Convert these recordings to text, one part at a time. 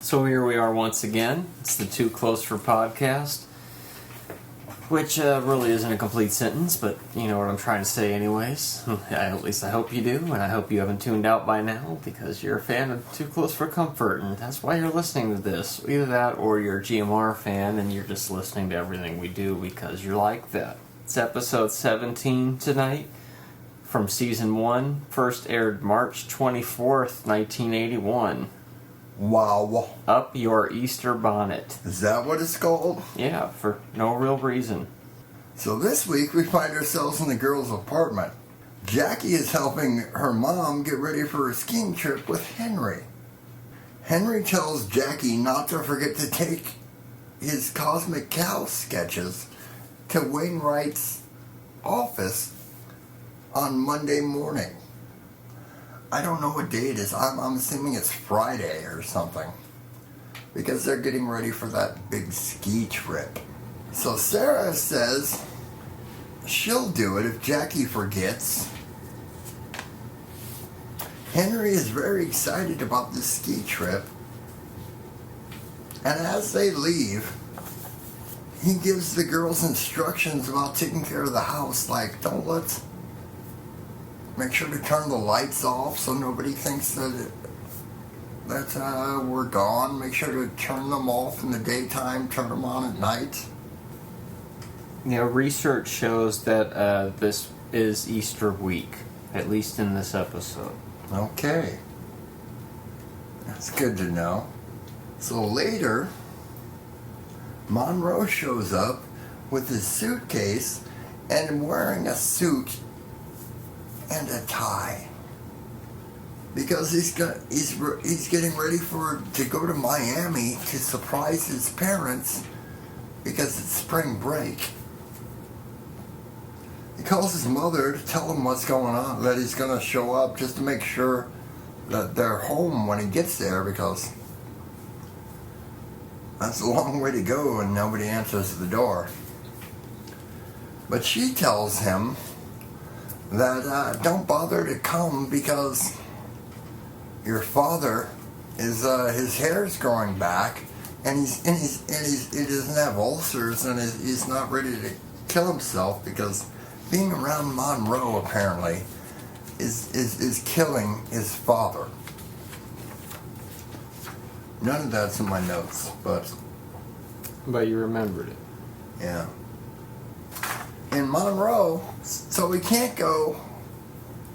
So here we are once again. It's the Too Close for podcast, which really isn't a complete sentence, but you know what I'm trying to say anyways. At least I hope you do, and I hope you haven't tuned out by now because you're a fan of Too Close for Comfort, and that's why you're listening to this. Either that or you're a GMR fan and you're just listening to everything we do because you're like that. It's episode 17 tonight from season 1, first aired March 24th, 1981. Wow. Up Your Easter Bonnet. Is that what it's called? Yeah, for no real reason. So this week we find ourselves in the girl's apartment. Jackie is helping her mom get ready for a skiing trip with Henry. Henry tells Jackie not to forget to take his Cosmic Cow sketches to Wainwright's office on Monday morning. I don't know what day it is. I'm assuming it's Friday or something. Because they're getting ready for that big ski trip. So Sarah says she'll do it if Jackie forgets. Henry is very excited about this ski trip. And as they leave, he gives the girls instructions about taking care of the house. Like, make sure to turn the lights off so nobody thinks that we're gone. Make sure to turn them off in the daytime, turn them on at night. Yeah, research shows that this is Easter week, at least in this episode. Okay. That's good to know. So later, Monroe shows up with his suitcase and wearing a suit and a tie, because he's getting ready to go to Miami to surprise his parents because it's spring break. He calls his mother to tell him what's going on, that he's going to show up just to make sure that they're home when he gets there, because that's a long way to go and nobody answers the door. But she tells him that don't bother to come because your father is his hair's growing back and he doesn't have ulcers and he's not ready to kill himself, because being around Monroe apparently is killing his father. None of that's in my notes, but you remembered it. Yeah. In Monroe, so he can't go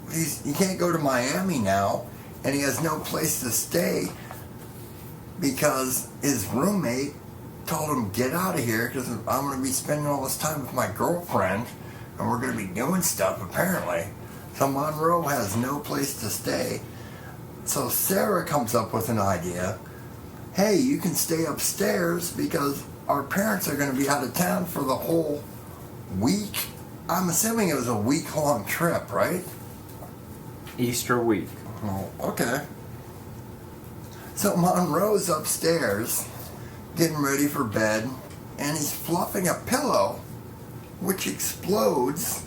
to Miami now, and he has no place to stay because his roommate told him, get out of here because I'm going to be spending all this time with my girlfriend and we're going to be doing stuff apparently. So Monroe has no place to stay. So Sarah comes up with an idea. Hey, you can stay upstairs because our parents are going to be out of town for the whole week. I'm assuming it was a week-long trip, right? Easter week. Oh, okay. So Monroe's upstairs, getting ready for bed, and he's fluffing a pillow, which explodes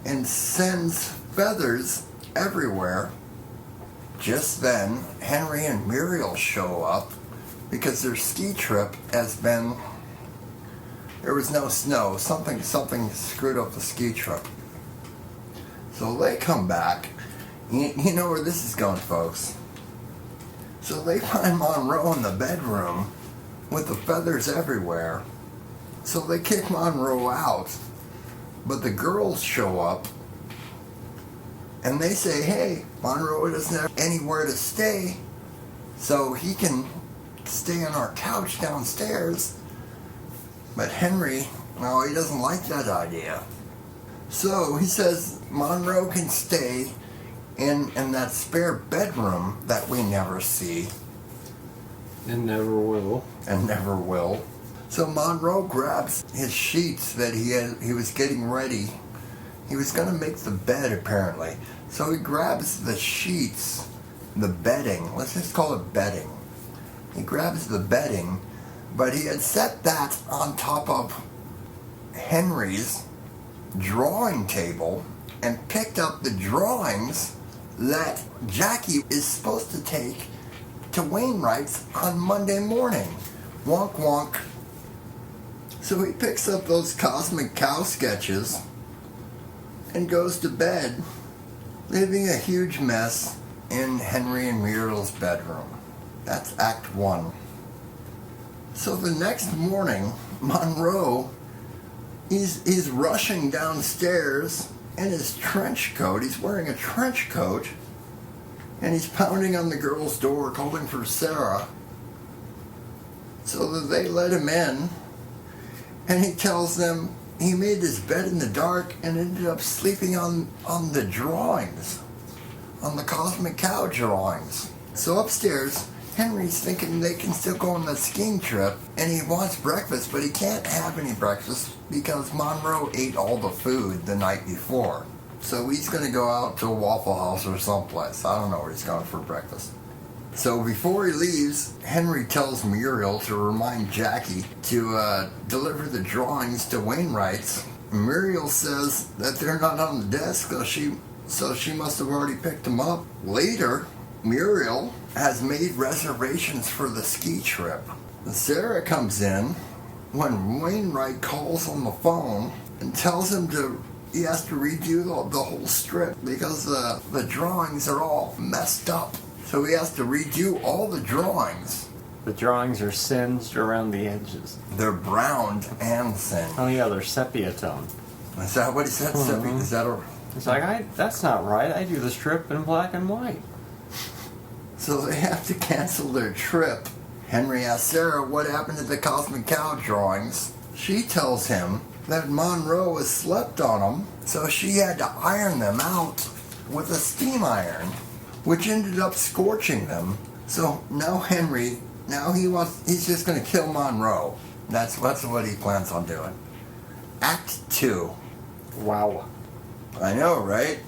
and sends feathers everywhere. Just then, Henry and Muriel show up because their ski trip has been... There was no snow. Something screwed up the ski trip. So they come back. You know where this is going, folks. So they find Monroe in the bedroom with the feathers everywhere. So they kick Monroe out. But the girls show up. And they say, hey, Monroe doesn't have anywhere to stay. So he can stay on our couch downstairs. But Henry, no, he doesn't like that idea. So he says Monroe can stay in that spare bedroom that we never see. And never will. And never will. So Monroe grabs his sheets that he was getting ready. He was going to make the bed apparently. So he grabs the sheets, the bedding. Let's just call it bedding. He grabs the bedding. But he had set that on top of Henry's drawing table and picked up the drawings that Jackie is supposed to take to Wainwright's on Monday morning. Wonk wonk. So he picks up those Cosmic Cow sketches and goes to bed, leaving a huge mess in Henry and Muriel's bedroom. That's Act 1. So the next morning, Monroe, he's rushing downstairs in his trench coat. He's wearing a trench coat, and he's pounding on the girl's door, calling for Sarah, so that they let him in. And he tells them he made his bed in the dark and ended up sleeping on the drawings, on the Cosmic Cow drawings. So upstairs, Henry's thinking they can still go on the skiing trip, and he wants breakfast, but he can't have any breakfast because Monroe ate all the food the night before. So he's going to go out to a Waffle House or someplace. I don't know where he's going for breakfast. So before he leaves, Henry tells Muriel to remind Jackie to deliver the drawings to Wainwright's. Muriel says that they're not on the desk, so she must have already picked them up. Later, Muriel has made reservations for the ski trip. Sarah comes in when Wainwright calls on the phone and tells him he has to redo the whole strip because the drawings are all messed up. So he has to redo all the drawings. The drawings are singed around the edges. They're browned and singed. Oh yeah, they're sepia tone. Is that what he said? Mm-hmm. Is that a... It's like, that's not right. I do the strip in black and white. So they have to cancel their trip. Henry asks Sarah what happened to the Cosmic Cow drawings. She tells him that Monroe has slept on them, so she had to iron them out with a steam iron, which ended up scorching them. So now Henry, he's just going to kill Monroe. That's what he plans on doing. Act 2. Wow. I know, right?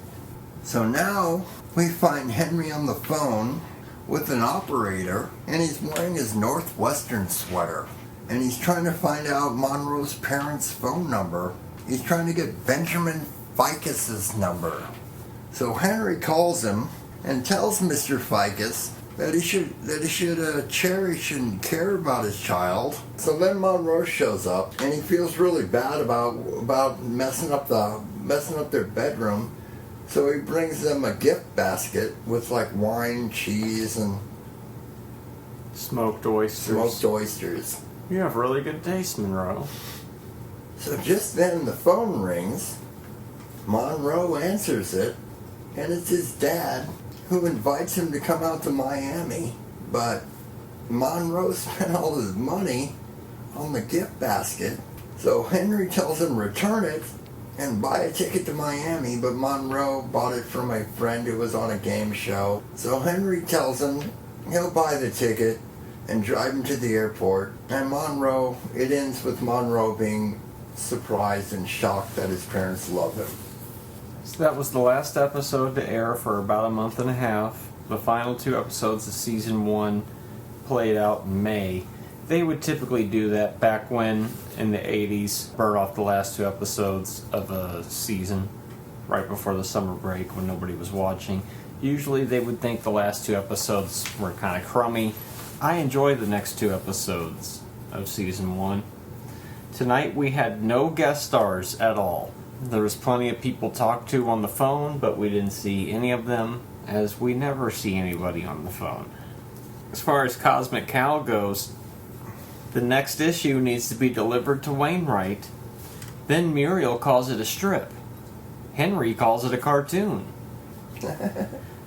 So now we find Henry on the phone with an operator, and he's wearing his Northwestern sweater. And he's trying to find out Monroe's parents' phone number. He's trying to get Benjamin Ficus's number. So Henry calls him and tells Mr. Ficus that he should cherish and care about his child. So then Monroe shows up, and he feels really bad about messing up their bedroom. So he brings them a gift basket with like wine, cheese, and smoked oysters. You have really good taste, Monroe. So just then the phone rings. Monroe answers it, and it's his dad, who invites him to come out to Miami. But Monroe spent all his money on the gift basket. So Henry tells him return it and buy a ticket to Miami, but Monroe bought it from a friend who was on a game show. So Henry tells him he'll buy the ticket and drive him to the airport. And it ends with Monroe being surprised and shocked that his parents love him. So that was the last episode to air for about a month and a half. The final 2 episodes of season 1 played out in May. They would typically do that back when, in the 80s, burn off the last 2 episodes of a season right before the summer break when nobody was watching. Usually they would think the last 2 episodes were kind of crummy. I enjoy the next 2 episodes of season 1. Tonight we had no guest stars at all. There was plenty of people talked to on the phone, but we didn't see any of them, as we never see anybody on the phone. As far as Cosmic Cow goes, the next issue needs to be delivered to Wainwright. Then Muriel calls it a strip. Henry calls it a cartoon.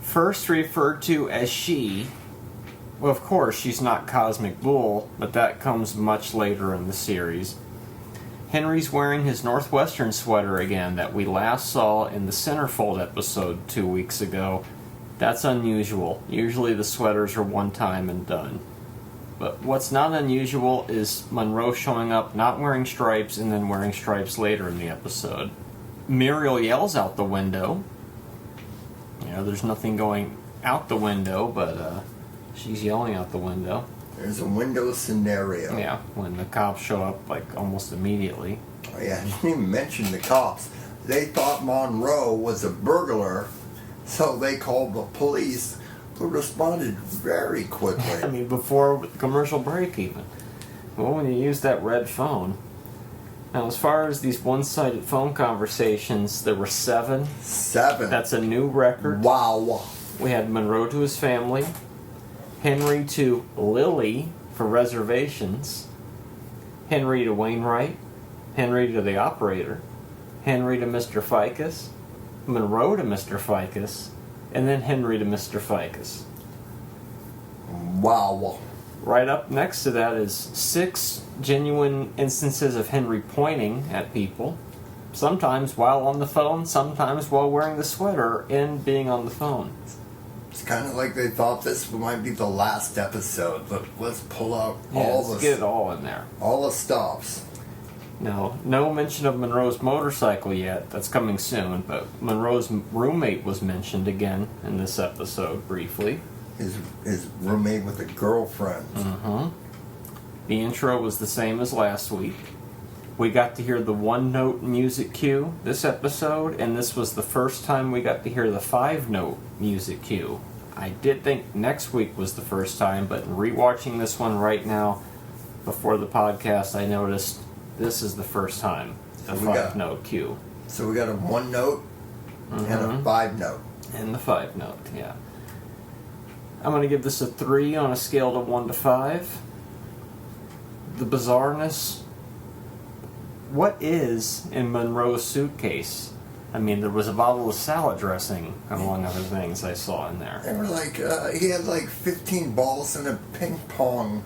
First referred to as she. Well, of course, she's not Cosmic Bull, but that comes much later in the series. Henry's wearing his Northwestern sweater again that we last saw in the Centerfold episode 2 weeks ago. That's unusual. Usually the sweaters are one time and done. But what's not unusual is Monroe showing up not wearing stripes and then wearing stripes later in the episode. Muriel yells out the window. There's nothing going out the window, but she's yelling out the window. There's a window scenario. Yeah, when the cops show up, almost immediately. Oh yeah, I didn't even mention the cops. They thought Monroe was a burglar, so they called the police, people responded very quickly. I mean, before the commercial break even. Well, when you use that red phone. Now, as far as these one-sided phone conversations, there were 7. 7. That's a new record. Wow. We had Monroe to his family, Henry to Lily for reservations, Henry to Wainwright, Henry to the operator, Henry to Mr. Ficus, Monroe to Mr. Ficus, and then Henry to Mr. Ficus. Wow. Right up next to that is 6 genuine instances of Henry pointing at people, sometimes while on the phone, sometimes while wearing the sweater and being on the phone. It's kind of like they thought this might be the last episode, but let's pull out Let's get it all in there. All the stops. No mention of Monroe's motorcycle yet. That's coming soon, but Monroe's roommate was mentioned again in this episode briefly. His roommate with a girlfriend. Mm-hmm. The intro was the same as last week. We got to hear the 1-note music cue this episode, and this was the first time we got to hear the 5-note music cue. I did think next week was the first time, but in rewatching this one right now, before the podcast, I noticed this is the first time, the 5-note cue. So we got a 1-note and a 5-note. And the 5-note, yeah. I'm going to give this a 3 on a scale of 1 to 5. The bizarreness. What is in Monroe's suitcase? I mean, there was a bottle of salad dressing, among other things I saw in there. They were like, he had like 15 balls and a ping pong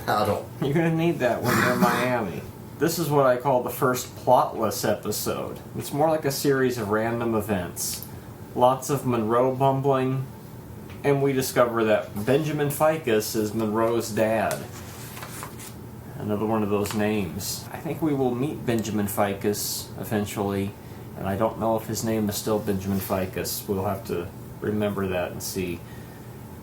paddle. You're going to need that when you're in Miami. This is what I call the first plotless episode. It's more like a series of random events. Lots of Monroe bumbling, and we discover that Benjamin Ficus is Monroe's dad. Another one of those names. I think we will meet Benjamin Ficus eventually, and I don't know if his name is still Benjamin Ficus. We'll have to remember that and see.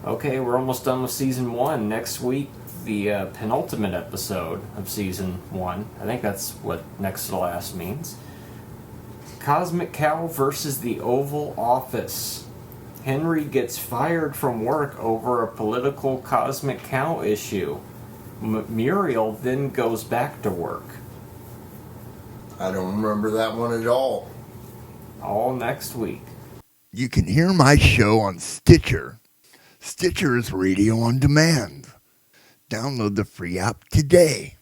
Okay, we're almost done with Season 1. Next week, the penultimate episode of Season 1. I think that's what next to last means. Cosmic Cow versus the Oval Office. Henry gets fired from work over a political Cosmic Cow issue. Muriel then goes back to work. I don't remember that one at all. All next week. You can hear my show on Stitcher. Stitcher is radio on demand. Download the free app today.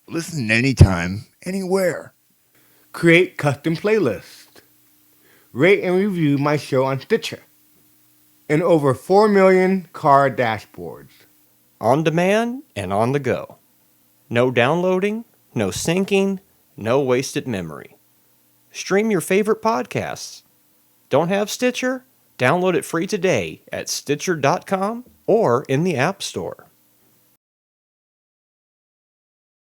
Listen anytime, anywhere. Create custom playlists. Rate and review my show on Stitcher. And over 4 million car dashboards. On demand and on the go. No downloading, no syncing, no wasted memory. Stream your favorite podcasts. Don't have Stitcher? Download it free today at Stitcher.com or in the App Store.